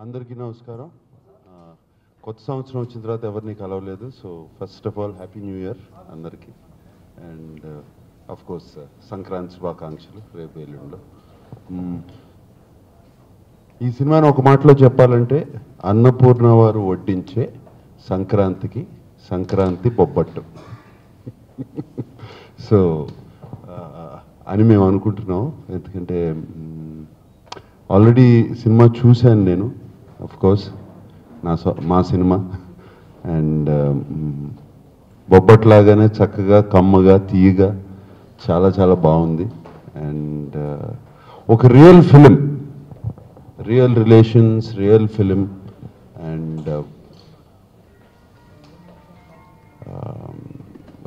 అందరికీ నమస్కారం. కొత్త సంవత్సరం వచ్చిన తర్వాత ఎవరిని కలవలేదు. So first of all happy new year అందరికీ. అండ్ ఆఫ్ కోర్స్ సంక్రాంతి శుభాకాంక్షలు రేపు ఎల్లుండిలో. ఈ సినిమాని ఒక మాటలో చెప్పాలంటే అన్నపూర్ణ వారు వడ్డించే సంక్రాంతికి సంక్రాంతి బొబ్బట్టు. సో అని మేము అనుకుంటున్నాం. ఎందుకంటే ఆల్రెడీ సినిమా చూశాను నేను, ఆఫ్ కోర్స్ మా సినిమా. అండ్ బొబ్బట్లాగానే చక్కగా కమ్మగా తీయగా చాలా చాలా బాగుంది. అండ్ ఒక real film, real relations, real film. And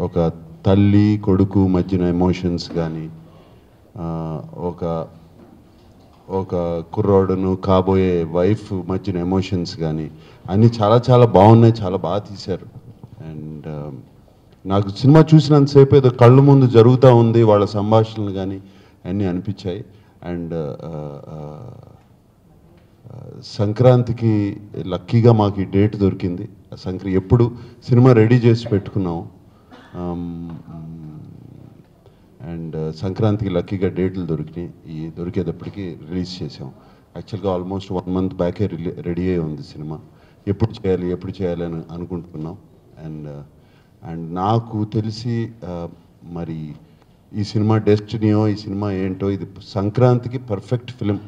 ఒక తల్లి కొడుకు మధ్యన ఎమోషన్స్ కానీ, ఒక కుర్రాడును కాబోయే వైఫ్ మధ్యన ఎమోషన్స్ కానీ అన్నీ చాలా చాలా బాగున్నాయి, చాలా బాగా తీశారు. అండ్ నాకు సినిమా చూసినంతసేపు ఏదో కళ్ళ ముందు జరుగుతూ ఉంది, వాళ్ళ సంభాషణలు కానీ అన్నీ అనిపించాయి. అండ్ సంక్రాంతికి లక్కీగా మాకు ఈ డేట్ దొరికింది. ఎప్పుడు సినిమా రెడీ చేసి పెట్టుకున్నాం. అండ్ సంక్రాంతికి లక్కీగా డేట్లు దొరికేటప్పటికి రిలీజ్ చేసాం. యాక్చువల్గా ఆల్మోస్ట్ 1 month బ్యాకే రెడీ అయి ఉంది సినిమా. ఎప్పుడు చేయాలి అని అనుకుంటున్నాం. అండ్ నాకు తెలిసి మరి ఈ సినిమా డెస్టినీయో, ఈ సినిమా ఏంటో, ఇది సంక్రాంతికి పర్ఫెక్ట్ ఫిలిం.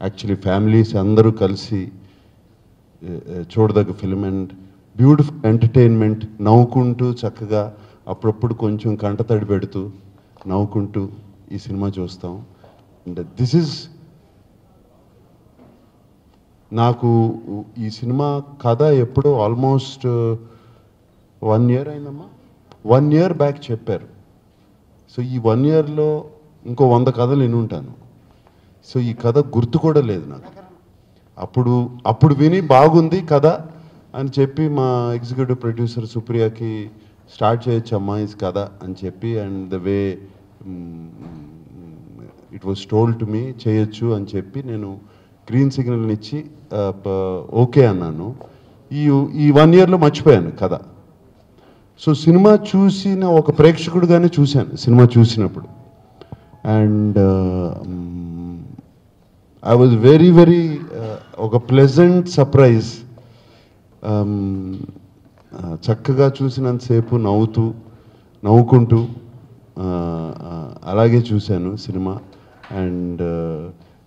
యాక్చువల్లీ ఫ్యామిలీస్ అందరూ కలిసి చూడదగ్గ ఫిలిం. అండ్ బ్యూటిఫుల్ ఎంటర్టైన్మెంట్, నవ్వుకుంటూ చక్కగా అప్పుడప్పుడు కొంచెం కంటతడి పెడుతూ నవ్వుకుంటూ ఈ సినిమా చూస్తాం. అండ్ దిస్ ఈజ్ నాకు ఈ సినిమా కథ ఎప్పుడో ఆల్మోస్ట్ 1 year అయిందమ్మా, 1 year బ్యాక్ చెప్పారు. సో ఈ 1 yearలో ఇంకో 100 కథలు విని ఉంటాను. సో ఈ కథ గుర్తు కూడా లేదు నాకు. అప్పుడు విని బాగుంది కథ అని చెప్పి మా ఎగ్జిక్యూటివ్ ప్రొడ్యూసర్ సుప్రియకి స్టార్ట్ చేయొచ్చమ్మా ఇది కథ అని చెప్పి, and the way it was told to me చేయొచ్చు అని చెప్పి నేను గ్రీన్ సిగ్నల్ని ఇచ్చి ఓకే అన్నాను. ఈ 1 yearలో మర్చిపోయాను కథ. సో సినిమా చూసిన ఒక ప్రేక్షకుడుగానే చూశాను సినిమా చూసినప్పుడు. And I was very very ఒక ప్లెజెంట్ సర్ప్రైజ్. చక్కగా చూసినంతసేపు నవ్వుకుంటూ అలాగే చూశాను సినిమా. అండ్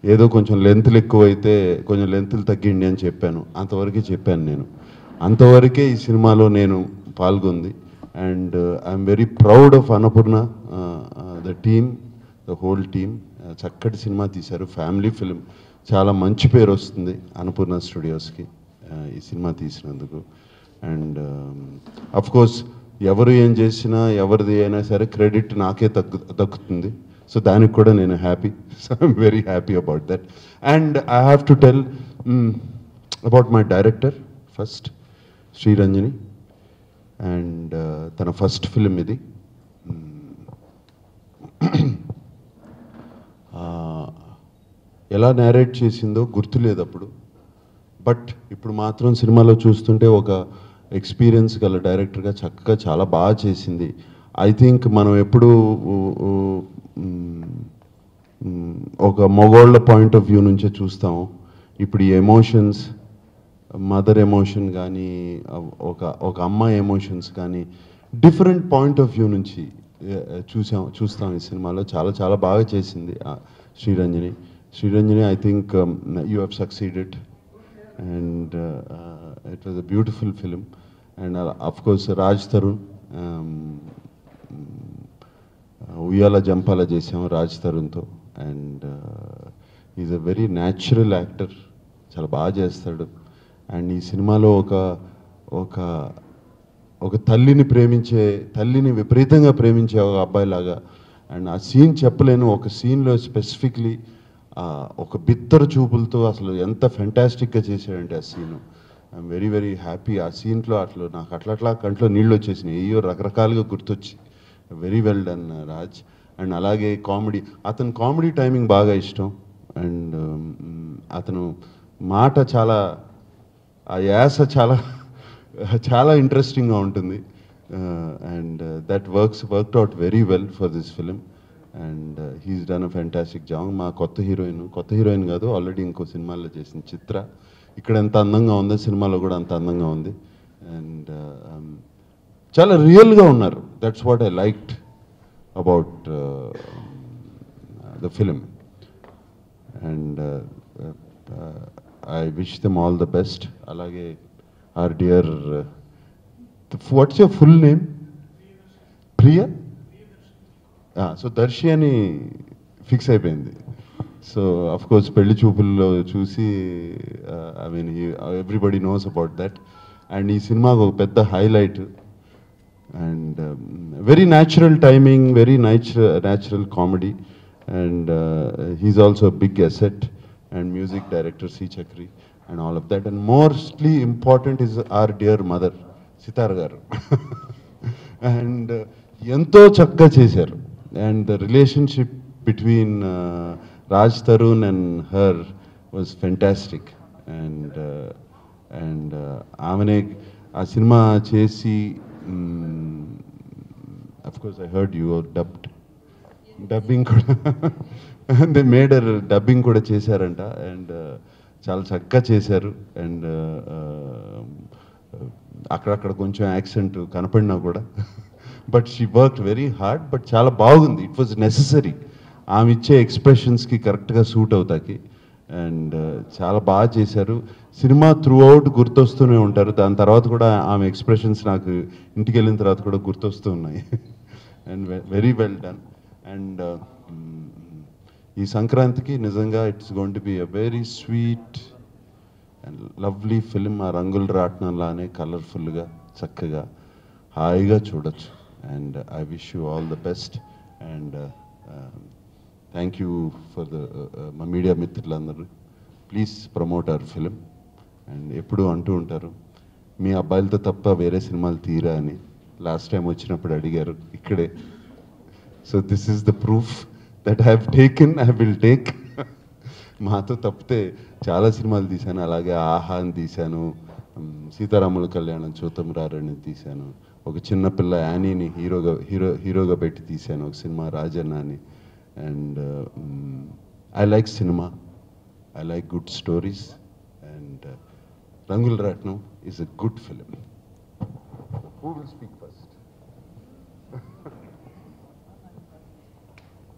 ఏదో కొంచెం లెంత్లు ఎక్కువైతే కొంచెం లెంత్లు తగ్గిండి అని చెప్పాను. అంతవరకే చెప్పాను నేను. అంతవరకే ఈ సినిమాలో నేను పాల్గొంది. And I'm very proud of Annapurna, the team, the whole team. చక్కటి సినిమా తీశారు, ఫ్యామిలీ ఫిలిం. చాలా మంచి పేరు వస్తుంది అన్నపూర్ణ స్టూడియోస్కి ఈ సినిమా తీసినందుకు. అండ్ అఫ్ కోర్స్ ఎవరు ఏం చేసినా ఎవరిది అయినా సరే క్రెడిట్ నాకే దక్కుతుంది. సో దానికి కూడా నేను happy. So I'm very happy about that. And I have to tell about my director first, Sriranjani. And తన ఫస్ట్ ఫిలిం ఇది. ఎలా నేరేట్ చేసిందో గుర్తులేదు అప్పుడు, బట్ ఇప్పుడు మాత్రం సినిమాలో చూస్తుంటే ఒక ఎక్స్పీరియన్స్ గల డైరెక్టర్గా చక్కగా చాలా బాగా చేసింది. ఐ థింక్ మనం ఎప్పుడు ఒక మగోళ్ళ పాయింట్ ఆఫ్ వ్యూ నుంచే చూస్తాము. ఇప్పుడు ఈ ఎమోషన్స్, మదర్ ఎమోషన్ కానీ, ఒక అమ్మాయి ఎమోషన్స్ కానీ డిఫరెంట్ పాయింట్ ఆఫ్ వ్యూ నుంచి చూస్తాం ఈ సినిమాలో. చాలా చాలా బాగా చేసింది Sriranjani. I think you have succeeded. And it was a beautiful film. And of course Raj Tarun, Uyala Jampala చేసాము రాజ్ తరుణ్తో. And is a very natural actor, చాలా బాగా చేస్తాడు. అండ్ ఈ సినిమాలో ఒక తల్లిని విపరీతంగా ప్రేమించే ఒక అబ్బాయిలాగా. అండ్ ఆ సీన్ చెప్పలేను. ఒక సీన్లో స్పెసిఫిక్లీ ఒక బిత్తరు చూపులతో అసలు ఎంత ఫెంటాస్టిక్గా చేశాడంటే ఆ scene. I'm very very happy. ఆ సీన్లో నాకు అట్లా కంట్లో నీళ్ళు వచ్చేసినాయి, అయ్యో రకరకాలుగా గుర్తొచ్చి. Very well done Raj. And అలాగే అతను కామెడీ టైమింగ్ బాగా ఇష్టం. అండ్ అతను మాట చాలా ఆ యాస చాలా చాలా ఇంట్రెస్టింగ్గా ఉంటుంది. And that worked out very well for this film. And he's done a fantastic job. మా కొత్త హీరోయిన్ కాదు, ఆల్రెడీ ఇంకో సినిమాలో చేసిన చిత్ర ఇక్కడ ఎంత అందంగా ఉందో సినిమాలో కూడా అంత అందంగా ఉంది. అండ్ చాలా రియల్గా ఉన్నారు. That's what I liked about the film. And I wish them all the best. Alage our dear, what's your full name? Priya? So Darshi ani fix అయిపోయింది. So of course పెళ్లి చూపుల్లో చూసి I mean everybody knows about that. And ఈ సినిమాకు ఒక పెద్ద highlight. And very natural timing, very natural comedy. And he's also a big asset. And music director C. Chakri and all of that. And mostly important is our dear mother, Sitar garu. And ento chakka chesaru. And the relationship between Raj Tarun and her was fantastic. And amane aa cinema chesi, of course I heard you were dubbing కూడా they మేడర్ dubbing కూడా చేశారంట. And చాలా చక్కగా చేశారు. And అక్కడక్కడ కొంచెం accent కనపడినా కూడా but she work very hard. But చాలా బాగుంది. It was necessary. ఆమె ఇచ్చే ఎక్స్ప్రెషన్స్కి కరెక్ట్గా సూట్ అవుతాకి. అండ్ చాలా బాగా చేశారు. సినిమా త్రూ అవుట్ గుర్తొస్తూనే ఉంటారు. దాని తర్వాత కూడా ఆమె ఎక్స్ప్రెషన్స్ నాకు ఇంటికి వెళ్ళిన తర్వాత కూడా గుర్తొస్తూ ఉన్నాయి. And very well done. And ఈ సంక్రాంతికి నిజంగా it's going to be a very sweet and lovely film. ఆ రంగుల రాట్నంలానే కలర్ఫుల్గా చక్కగా హాయిగా చూడొచ్చు. And I wish you all the best. And thank you for the మా మీడియా మిత్రులందరూ. Please promote hour film. And ఎప్పుడు అంటూ ఉంటారు మీ అబ్బాయిలతో తప్ప వేరే సినిమాలు తీరా అని. లాస్ట్ టైం వచ్చినప్పుడు అడిగారు ఇక్కడే. So this is the proof that I have taken, I will take. మాతో తప్పితే చాలా సినిమాలు తీశాను. అలాగే ఆహా అని తీశాను, సీతారాముల కళ్యాణం, చూతమరారని తీశాను, ఒక చిన్నపిల్ల యానీని హీరోగా పెట్టి తీశాను ఒక సినిమా రాజన్న అని. And I like cinema, I like good stories. And రంగుల రాట్నం is a good film. Who will speak first?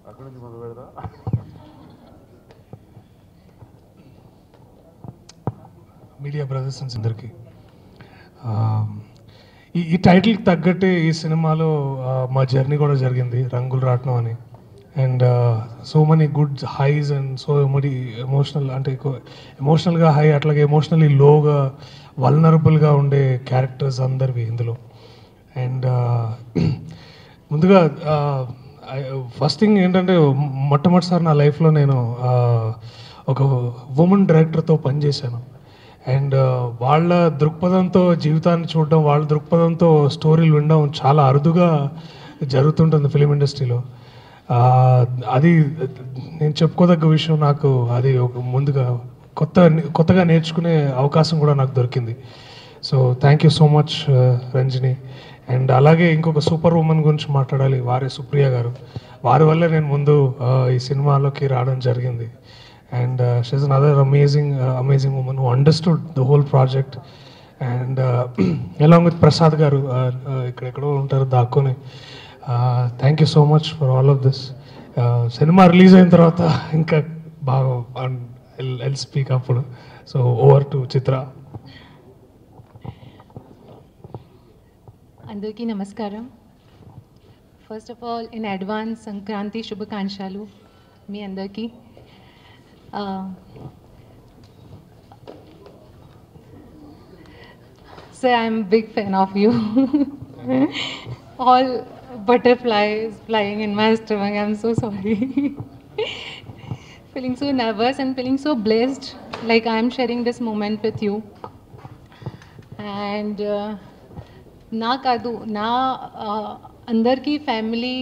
అక్కడ నుంచి మొదలు పెడదా? మీడియా బ్రదర్స్ అందరికీ ఈ టైటిల్కి తగ్గట్టే ఈ సినిమాలో మా జర్నీ కూడా జరిగింది, రంగులు రాట్నం అని. And so many good highs and so many emotional, అంటే ఎమోషనల్గా హై, అట్లాగే ఎమోషనల్లీ లోగా వల్నరబుల్గా ఉండే క్యారెక్టర్స్ అందరివి ఇందులో. అండ్ ముందుగా ఫస్ట్ థింగ్ ఏంటంటే, మొట్టమొదటిసారి నా లైఫ్లో నేను ఒక ఉమెన్ డైరెక్టర్తో పనిచేశాను. అండ్ వాళ్ళ దృక్పథంతో జీవితాన్ని చూడడం, వాళ్ళ దృక్పథంతో స్టోరీలు వినడం చాలా అరుదుగా జరుగుతుంటుంది ఫిలిం ఇండస్ట్రీలో. అది నేను చెప్పుకోదగ్గ విషయం. నాకు అది ఒక ముందుగా కొత్తగా నేర్చుకునే అవకాశం కూడా నాకు దొరికింది. So thank you so much Ranjani. And అలాగే ఇంకొక సూపర్ ఉమెన్ గురించి మాట్లాడాలి, వారే సుప్రియ గారు. వారి వల్లే నేను ముందు ఈ సినిమాలోకి రావడం జరిగింది. And she's another amazing woman who understood the whole project. And along with Prasad garu ఇక్కడెక్కడో ఉంటారు దాక్కుని. Thank you so much for all of this. Cinema release అయిన తర్వాత ఇంకా బాగా ఎల్ స్పీక్ అప్పుడు. So over to Chitra. అందరికీ నమస్కారం. First of all in advance Sankranti శుభాకాంక్షలు మీ అందరికీ. Sir, I'm a big fan of you. All butterflies flying in my stomach. I'm so sorry. Feeling so nervous and feeling so blessed, like I'm sharing this moment with you. And నా కాదు, నా అందరికీ family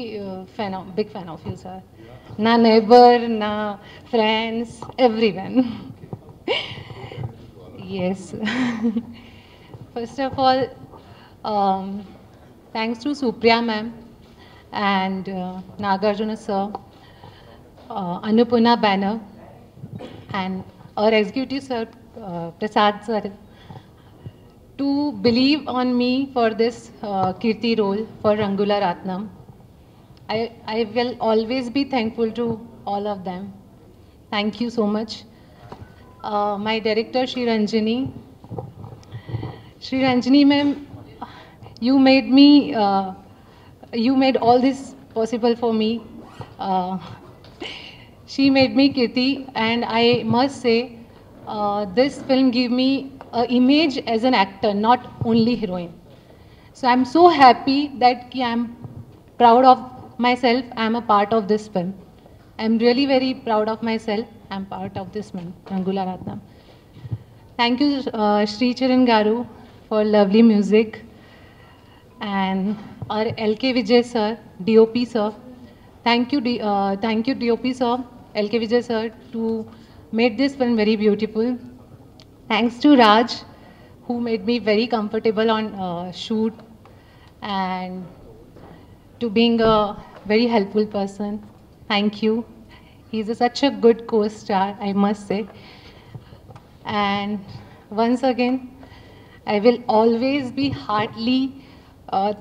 big fan of you sir. నా neighbour, నా friends, everyone. Yes. First of all, thanks to Supriya ma'am and Nagarjuna sir, Annapurna Banner, and our executive sir, Prasad sir, to believe on me for this Kirti role for Rangula Ratnam. I will always be thankful to all of them. Thank you so much. My director, Shri Ranjini. Shri Ranjini ma'am, you made me, you made all this possible for me. She made me Kirti, and I must say, this film gave me an image as an actor, not only heroine. So I'm so happy that I'm proud of myself. I'm a part of this film. I'm really very proud of myself. I'm part of this film, Rangula Ratnam. Thank you, Sri Charan Garu, for lovely music, and our LK Vijay sir, DOP sir. Thank you, DOP sir, LK Vijay sir, to make this film very beautiful. Thanks to Raj, who made me very comfortable on shoot, and to being a very helpful person. Thank you. He's such a good co-star, I must say. And once again, I will always be heartily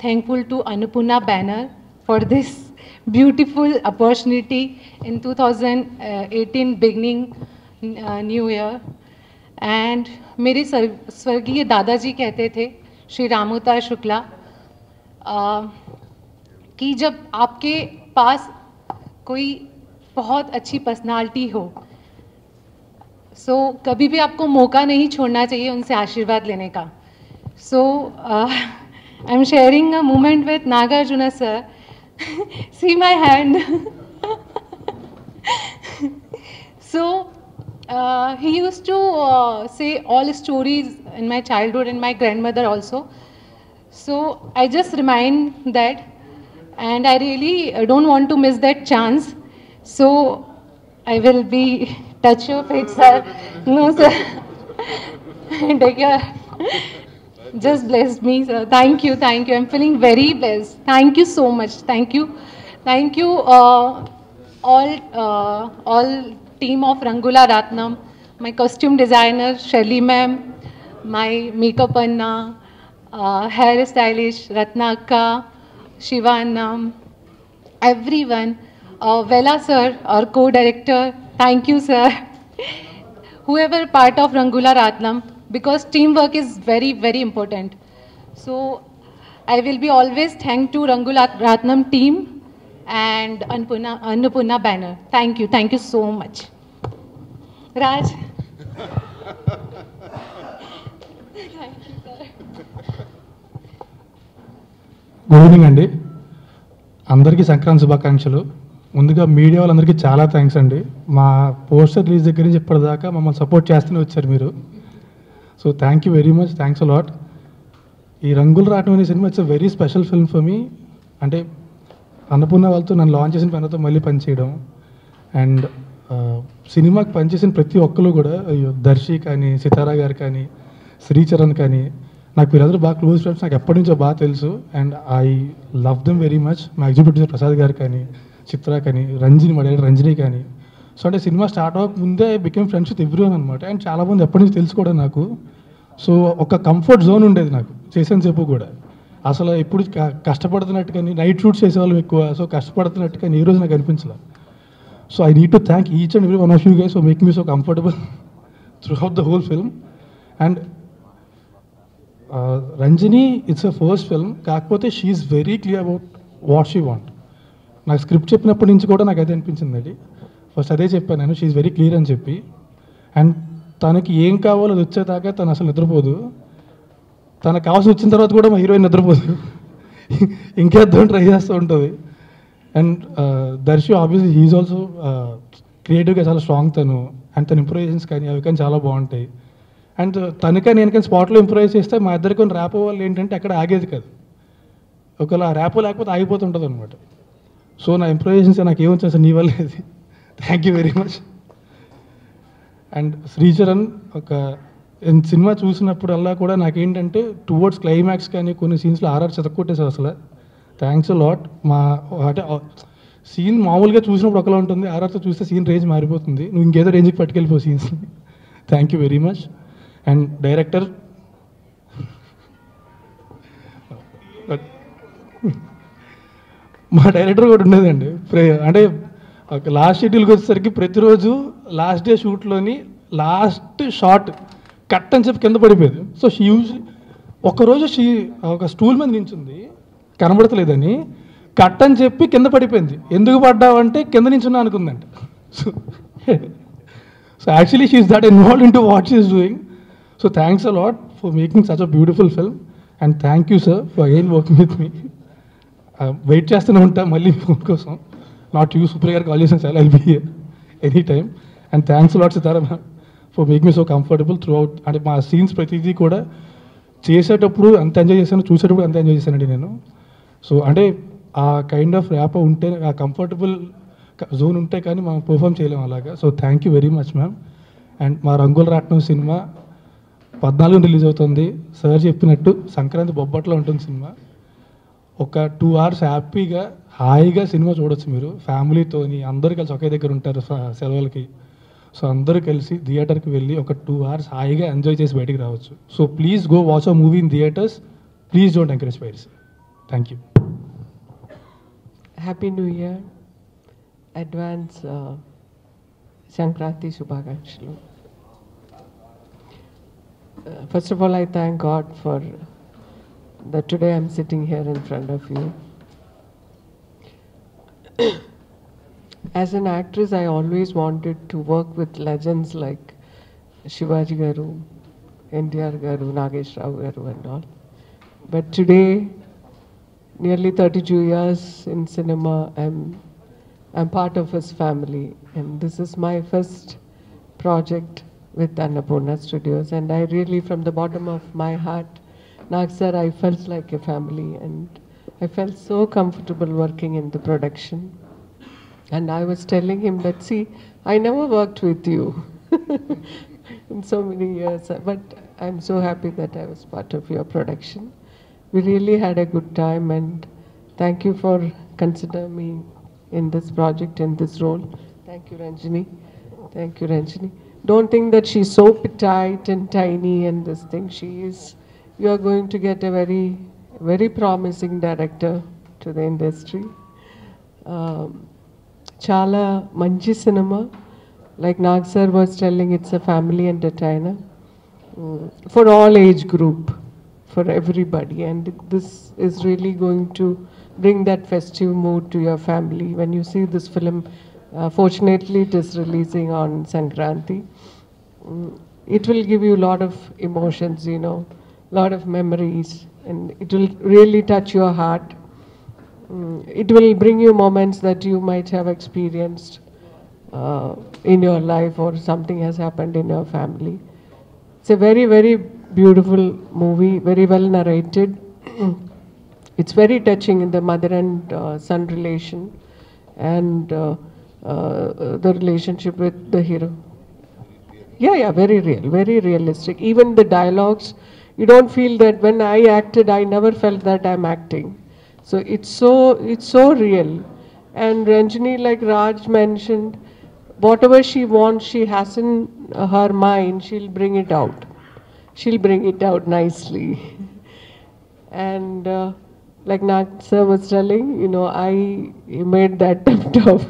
thankful to Annapurna Banner for this beautiful opportunity in 2018 beginning New Year. And मेरे स्वर्गीय दादाजी कहते थे, श्री रामोतार शुक्ला, कि जब आपके पास कोई बहुत अच्छी पर्सनालिटी हो, सो कभी भी आपको मौका नहीं छोड़ना चाहिए उनसे आशीर्वाद लेने का. So I am sharing a moment with Nagarjuna sir. See my hand. So he used to say all stories in my childhood, and my grandmother also. So I just remind that, and I really don't want to miss that chance. So I will be touch your feet, sir. No, sir. Take care. Just bless me, sir. Thank you, thank you. I'm feeling very blessed. Thank you so much. Thank you, thank you, all team of Rangula Ratnam, my costume designer Shelly ma'am, my makeup Anna, hair stylish Ratna Akka, Shiva Anna, everyone, Vela sir, our co-director, thank you sir. Whoever part of Rangula Ratnam, because teamwork is very, very important. So I will be always thank to Rangula Ratnam team and Annapurna Banner. Thank you so much. Raj. Good evening అండి, అందరికీ సంక్రాంతి శుభాకాంక్షలు. ముందుగా media వాళ్ళందరికీ చాలా thanks అండి. మా poster release దగ్గర నుంచి ఇప్పటిదాకా మమ్మల్ని సపోర్ట్ చేస్తూనే వచ్చారు మీరు. So thank you very much, thanks a lot. ఈ రంగులు రావడం అనే cinema it's a very special film for me. అంటే అన్నపూర్ణ వాళ్ళతో నన్ను లాంచ్ చేసిన పనితో మళ్ళీ పనిచేయడం, అండ్ సినిమాకి పనిచేసిన ప్రతి ఒక్కరు కూడా, దర్శి కానీ, సితారా గారు కానీ, శ్రీచరణ్ కానీ, నాకు వీరందరూ బాగా క్లోజ్ ఫ్రెండ్స్, నాకు ఎప్పటి నుంచో బాగా తెలుసు. And I love them very much. మా ఎగ్జిక్యూటివ్ ప్రసాద్ గారు కానీ, చిత్ర కానీ, రంజిని, మా డైరెక్టర్ రంజిని కానీ. సో అంటే సినిమా స్టార్ట్ అవ్వక ముందే బికెమ్ ఫ్రెండ్స్ విత్ ఎవ్రీవన్ అనమాట. అండ్ చాలామంది ఎప్పటి నుంచి తెలుసు కూడా నాకు. సో ఒక కంఫర్ట్ జోన్ ఉండేది నాకు చేసేంతసేపు కూడా. అసలు ఇప్పుడు కష్టపడుతున్నట్టు కానీ, నైట్ షూట్స్ చేసేవాళ్ళం ఎక్కువ, సో కష్టపడుతున్నట్టు కానీ ఏ రోజు నాకు అనిపించలేదు. So I need to thank each and every one of you guys for making me so comfortable throughout the whole film. And Ranjani it's a first film, కాకపోతే she is very clear about what she want. నాకు script చెప్పినప్పటి నుంచి కూడా నాకు అదే అనిపించింది అండి. First అదే చెప్పాను నేను, షీ ఈజ్ వెరీ క్లియర్ అని చెప్పి. అండ్ తనకి ఏం కావాలో అది వచ్చేదాకా తను అసలు నిద్రపోదు. తనకు కావాల్సి వచ్చిన తర్వాత కూడా మా హీరోయిన్ నిద్రపోదు, ఇంకేద్దాం ట్రై చేస్తూ ఉంటుంది. And Darshi obviously he's also క్రియేటివ్గా చాలా స్ట్రాంగ్ తను. అండ్ తన ఇంప్రూవైజేషన్స్ కానీ అవి కానీ చాలా బాగుంటాయి. అండ్ తనకా నేను కానీ స్పాట్లో ఇంప్రూవైజ్ చేస్తే మా ఇద్దరికి కొన్ని ర్యాపో వాళ్ళు ఏంటంటే అక్కడ ఆగేది కాదు, ఒకవేళ ర్యాపో లేకపోతే ఆగిపోతుంటుంది అనమాట. సో నా ఇంప్రూవైజేషన్స్ నాకు ఏమొచ్చు అసలు నీ వల్ల అది. Thank you very much. And Sricharan ఒక సినిమా చూసినప్పుడల్లా కూడా నాకేంటంటే టువర్డ్స్ క్లైమాక్స్ కానీ కొన్ని సీన్స్లో ఆర్ఆర్ చెతక్కొట్టేసావు అసలు. Thanks lot. మా అంటే సీన్ మామూలుగా చూసినప్పుడు ఒకలా ఉంటుంది, ఆర్ఆర్తో చూస్తే సీన్ రేంజ్ మారిపోతుంది. నువ్వు ఇంకేదో రేంజ్కి పట్టుకెళ్ళిపో సీన్స్ని. Thank you very much. And director మా డైరెక్టర్ కూడా ఉండేదండి. అంటే లాస్ట్ షెడ్యూల్కి వచ్చేసరికి ప్రతిరోజు లాస్ట్ డే షూట్లోని లాస్ట్ షాట్ కట్ అని చెప్పి కింద పడిపోయేది. సో షీ యూజువలీ ఒకరోజు ఒక స్టూల్ మీద నించుంది, కనబడతలేదని కట్ అని చెప్పి కింద పడిపోయింది. ఎందుకు పడ్డావంటే కింద నించున్నా అనుకుందంట. So actually she is that involved into what she is doing. So thanks a lot for making such a beautiful film. And thank you sir for again working with me. Wait చేస్తూనే ఉంటా మళ్ళీ phone కోసం. Not you Supriya గారు call చేసిన చాలా I'll be here any time. And thanks lot Sitara ma'am for make me so comfortable throughout. అంటే మా scenes ప్రతిదీ కూడా చేసేటప్పుడు అంత ఎంజాయ్ చేశాను, చూసేటప్పుడు అంత ఎంజాయ్ చేశానండి నేను. సో అంటే ఆ కైండ్ ఆఫ్ ర్యాప్ ఉంటే, ఆ కంఫర్టబుల్ జోన్ ఉంటే కానీ మనం పర్ఫామ్ చేయలేము అలాగా. So thank you very much ma'am. And మా రంగుల రాట్నం సినిమా 14 రిలీజ్ అవుతుంది. సార్ చెప్పినట్టు సంక్రాంతి బొబ్బట్లో ఉంటుంది సినిమా. ఒక 2 hours హ్యాపీగా హాయిగా సినిమా చూడొచ్చు మీరు ఫ్యామిలీతోని. అందరూ కలిసి ఒకే దగ్గర ఉంటారు సెలవులకి. సో అందరూ కలిసి థియేటర్కి వెళ్ళి ఒక 2 hours హాయిగా ఎంజాయ్ చేసి బయటికి రావచ్చు. So please go watch a movie in theatres. Please don't encourage piracy. Thank you. Happy New Year. Advance Sankranti Shubhakankshalu. First of all, I thank God for that today I'm sitting here in front of you. As an actress, I always wanted to work with legends like Shivaji Garu, NTR Garu, Nagesh Rao Garu and all. But today, nearly 32 years in cinema, I'm part of his family, and this is my first project with Annapurna Studios, and I really, from the bottom of my heart, Nag sir, I felt like a family, and I felt so comfortable working in the production. And I was telling him that, see, I never worked with you in so many years, but I'm so happy that I was part of your production. We really had a good time, and thank you for considering me in this project, in this role. Thank you, Ranjini. Thank you, Ranjini. Don't think that she's so petite and tiny and this thing. She is, you are going to get a very, very promising director to the industry. Chala manchi cinema. Like Nag sir was telling, it's a family entertainer for all age group. For everybody, and this is really going to bring that festive mood to your family when you see this film. Fortunately, it is releasing on Sankranti. It will give you a lot of emotions, you know, lot of memories, and it will really touch your heart. It will bring you moments that you might have experienced in your life, or something has happened in your family. It's a very, very beautiful movie, very well narrated. It's very touching in the mother and son relation, and the relationship with the hero. Yeah, very real, very realistic. Even the dialogues, you don't feel that when I acted, I never felt that I'm acting. So it's so real. And Ranjini, like Raj mentioned, whatever she wants, she has in her mind, she'll bring it out. She'll bring it out nicely. And like Nag sir was telling, you know, I made the attempt of,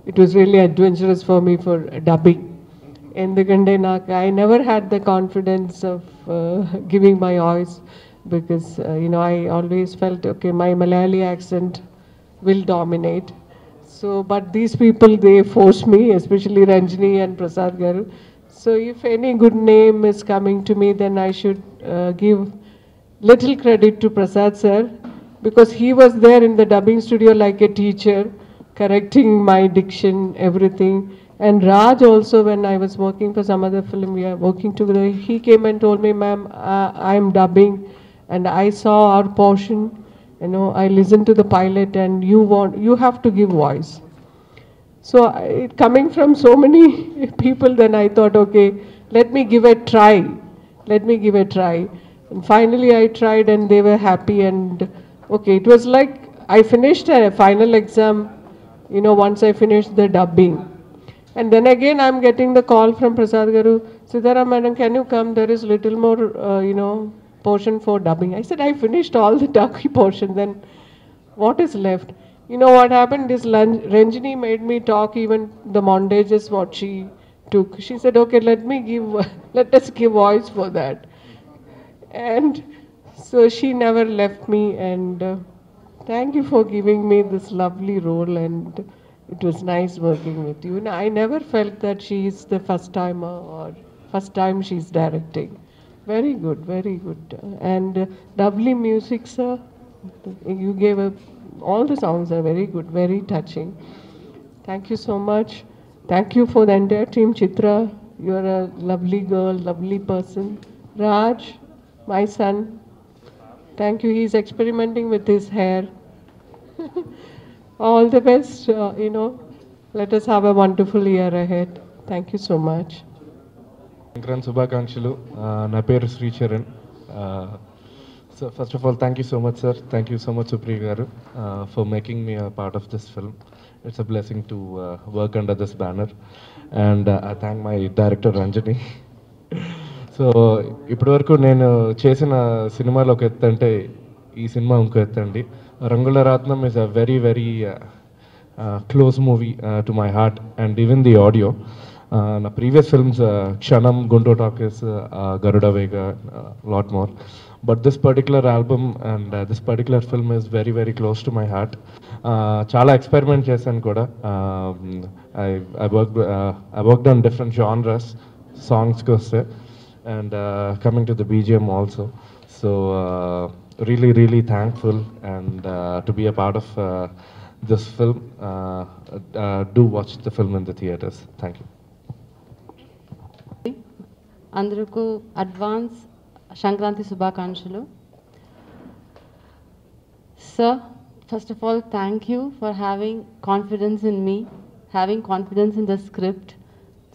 it was really adventurous for me for dubbing. Endukante I never had the confidence of giving my voice, because you know, I always felt, okay, my Malayali accent will dominate. So, but these people, they forced me, especially Ranjini and Prasad Garu. So if any good name is coming to me, then I should give little credit to Prasad sir, because he was there in the dubbing studio like a teacher, correcting my diction, everything. And Raj also, when I was working for some other film, we are working together, he came and told me, ma'am, I'm dubbing, and I saw our portion, you know, I listened to the pilot, and you have to give voice. So coming from so many people, then I thought, okay, let me give a try let me give a try. And finally I tried and they were happy, and okay, it was like I finished a final exam, you know, once I finished the dubbing. And then again I'm getting the call from Prasad Garu, Sitaram madam, can you come? There is little more, portion for dubbing. I said, I finished all the dubbing portion, then what is left? You know what happened? This Ranjini made me talk even the montages what she took. She said, okay, let us give voice for that. And so she never left me, and thank you for giving me this lovely role, and it was nice working with you. And I never felt that she is the first timer or first time she's directing. Very good, very good. And lovely music, sir. You gave all the songs are very good, very touching. Thank you so much. Thank you for the entire team, Chitra. You're a lovely girl, lovely person. Raj, my son. Thank you. He's experimenting with his hair. All the best, Let us have a wonderful year ahead. Thank you so much. Sankran Subhakankshalu, na peru Sri Charan. So first of all, thank you so much, sir. Thank you so much, Supriya Garu, for making me a part of this film. It's a blessing to work under this banner. And I thank my director, Ranjini. So ఇప్పటివరకు నేను చేసిన సినిమాలో ఒక ఎత్తు అంటే ఈ cinema ఇంకో ఎత్తు అండి. Rangula Ratnam is a very very close movie to my heart and even the audio. నా previous films Kshanam, Guntur Talkies, Garuda Vega, lot more. But this particular album and this particular film is very very close to my heart. చాలా experiment చేశాను కూడా. I worked on different genres సాంగ్స్కి వస్తే, and coming to the BGM also. So really, really thankful and to be a part of this film. Do watch the film in the theaters. Thank you. అందరికీ advance Sankranti శుభాకాంక్షలు. Sir, first of all, thank you for having confidence in me, having confidence in the script.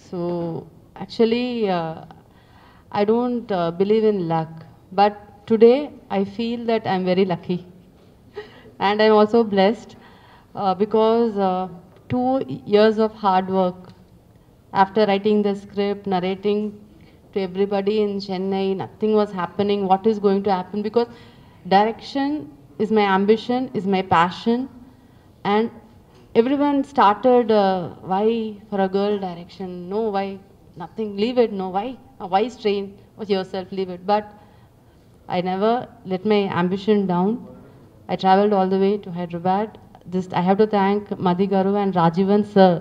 So actually, I don't believe in luck, but today I feel that I'm very lucky. And I'm also blessed because 2 years of hard work, after writing the script, narrating to everybody in Chennai, nothing was happening. What is going to happen? Because direction is my ambition, is my passion, and everyone started, why for a girl direction? No, why? Nothing, leave it, no, why? Why strain with yourself, leave it. But I never let my ambition down. I travelled all the way to Hyderabad. I have to thank Madhi Garu and Rajivan sir,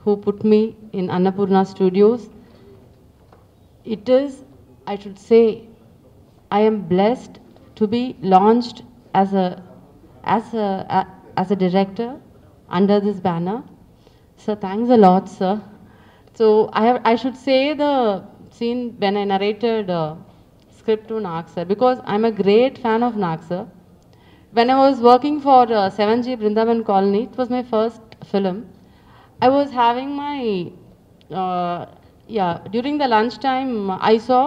who put me in Annapurna Studios. It is, I should say, I am blessed to be launched as a director under this banner. So thanks a lot, sir. So I should say the scene when I narrated script to Nag sir, because I'm a great fan of Nag sir. When I was working for 7G Brindavan Colony, it was my first film. I was having my, during the lunchtime, I saw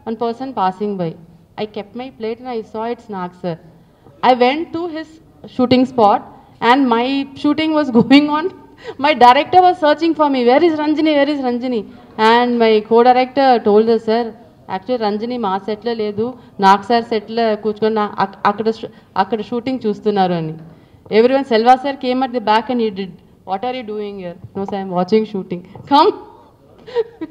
one person passing by. I kept my plate and I saw it's Nag sir. I went to his shooting spot and my shooting was going on. My director was searching for me. Where is Ranjini? Where is Ranjini? And my co-director told us, sir, actually Ranjini ma set lo ledu, Nag sir set lo kuchkona akkada shooting chustunaru ani. Everyone, Selva sir came at the back and he did, what are you doing here? No sir, I'm watching shooting. Come,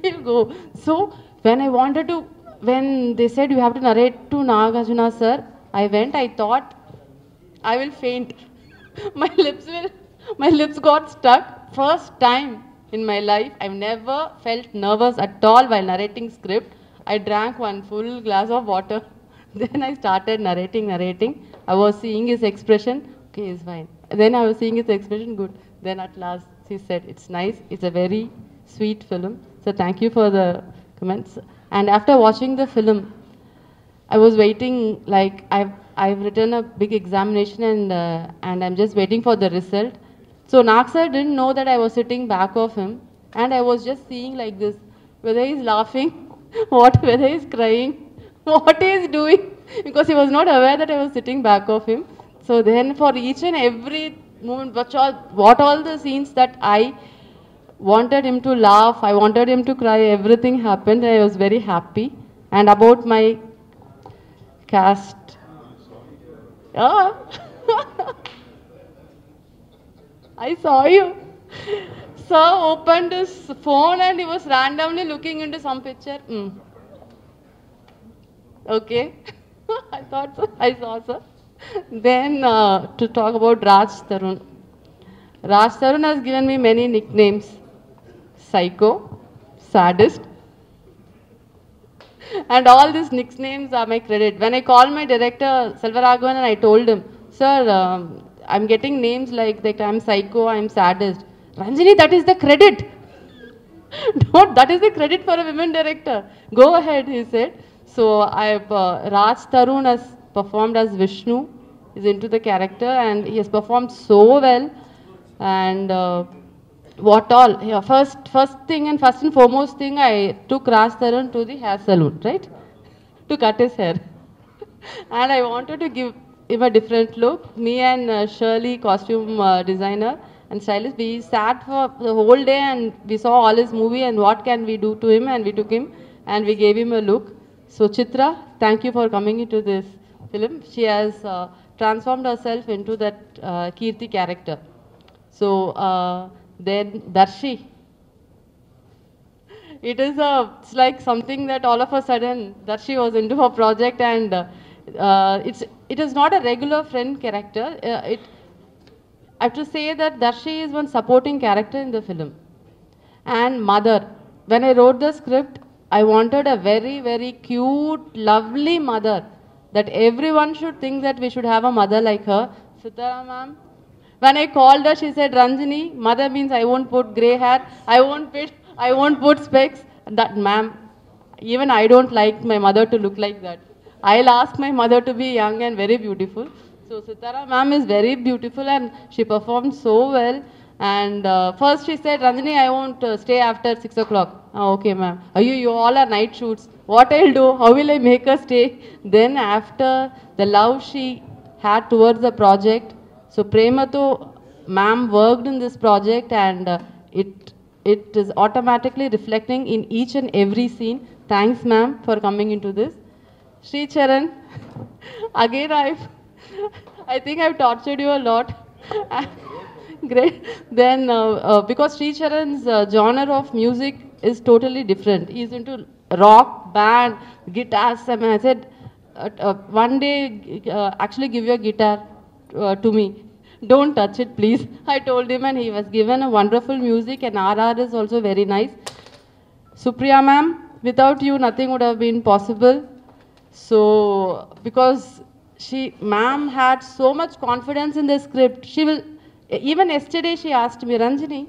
we'll go. So when they said you have to narrate to Nagarjuna sir, I went, I thought I will faint. My lips got stuck. First time in my life, I've never felt nervous at all while narrating script. I drank one full glass of water. Then I started narrating. I was seeing his expression. Okay, it's fine. Then I was seeing his expression, good. Then at last, he said, it's nice. It's a very sweet film. So thank you for the comments. And after watching the film, I was waiting, like I've written a big examination and I'm just waiting for the result. So Nag sir didn't know that I was sitting back of him, and I was just seeing like this, whether he's laughing whether he's crying, what he is doing, because he was not aware that I was sitting back of him. So then for each and every moment, what all the scenes that I wanted him to laugh, I wanted him to cry, everything happened. I was very happy. And about my cast, I saw you. Sir opened his phone and he was randomly looking into some picture. Okay. I thought so. I saw, sir. Then to talk about Raj Tarun. Raj Tarun has given me many nicknames. Psycho, sadist. And all these nicknames are my credit. When I called my director, Selvaraghavan, and I told him, sir, I'm getting names like that I'm psycho, I'm sadist. Ranjini, that is the credit. Don't, that is the credit for a women director. Go ahead, he said. So Raj Tarun has performed as Vishnu. He's into the character and he has performed so well. And what all? Yeah, first and foremost thing, I took Raj Tarun to the hair salon, right? To cut his hair. And I wanted to give him a different look. Me and Shirley, costume designer and stylist, we sat for the whole day and we saw all his movie and what can we do to him, and we took him and we gave him a look. So Chitra, thank you for coming into this film. She has transformed herself into that Kirti character. So then Darshi. It's like something that all of a sudden Darshi was into her project, and it is not a regular friend character. I have to say that Darshi is one supporting character in the film. And mother. When I wrote the script, I wanted a very, very cute, lovely mother. That everyone should think that we should have a mother like her. Sitara ma'am. When I called her, she said, Ranjini, mother means I won't put grey hair, I won't put specs. That ma'am, even I don't like my mother to look like that. I'll ask my mother to be young and very beautiful. So Sitara ma'am is very beautiful and she performed so well. And first she said, Ranjini, I won't stay after 6 o'clock. Okay ma'am. You all are night shoots. What I'll do? How will I make her stay? Then after the love she had towards the project, so Premato ma'am worked in this project, and it is automatically reflecting in each and every scene. Thanks ma'am for coming into this. Sri Charan, again I think I've tortured you a lot. Great. Then because Sri Charan's genre of music is totally different. He's into rock, band, guitars. I said, one day actually give your guitar to me. Don't touch it, please. I told him, and he was given a wonderful music, and RR is also very nice. Supriya ma'am, without you, nothing would have been possible. So, because ma'am had so much confidence in the script, even yesterday she asked me, Ranjini,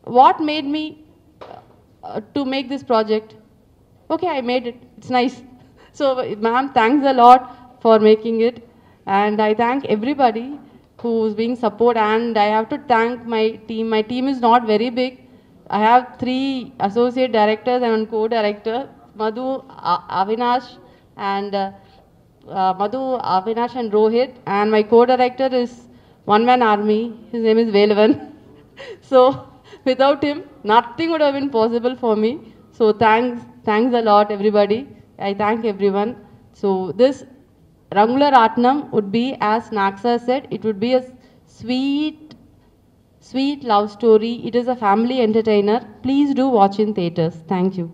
what made me to make this project? Okay, I made it. It's nice. So, ma'am, thanks a lot for making it. And I thank everybody who's being support, and I have to thank my team. My team is not very big. I have 3 associate directors and 1 co-director, Madhu, Avinash, and Rohit. And my co-director is one-man army. His name is Velavan. So without him, nothing would have been possible for me. So thanks a lot, everybody. I thank everyone. So this Rangular Ratnam would be, as Naksa said, it would be a sweet love story. It is a family entertainer. Please do watch in theatres. Thank you.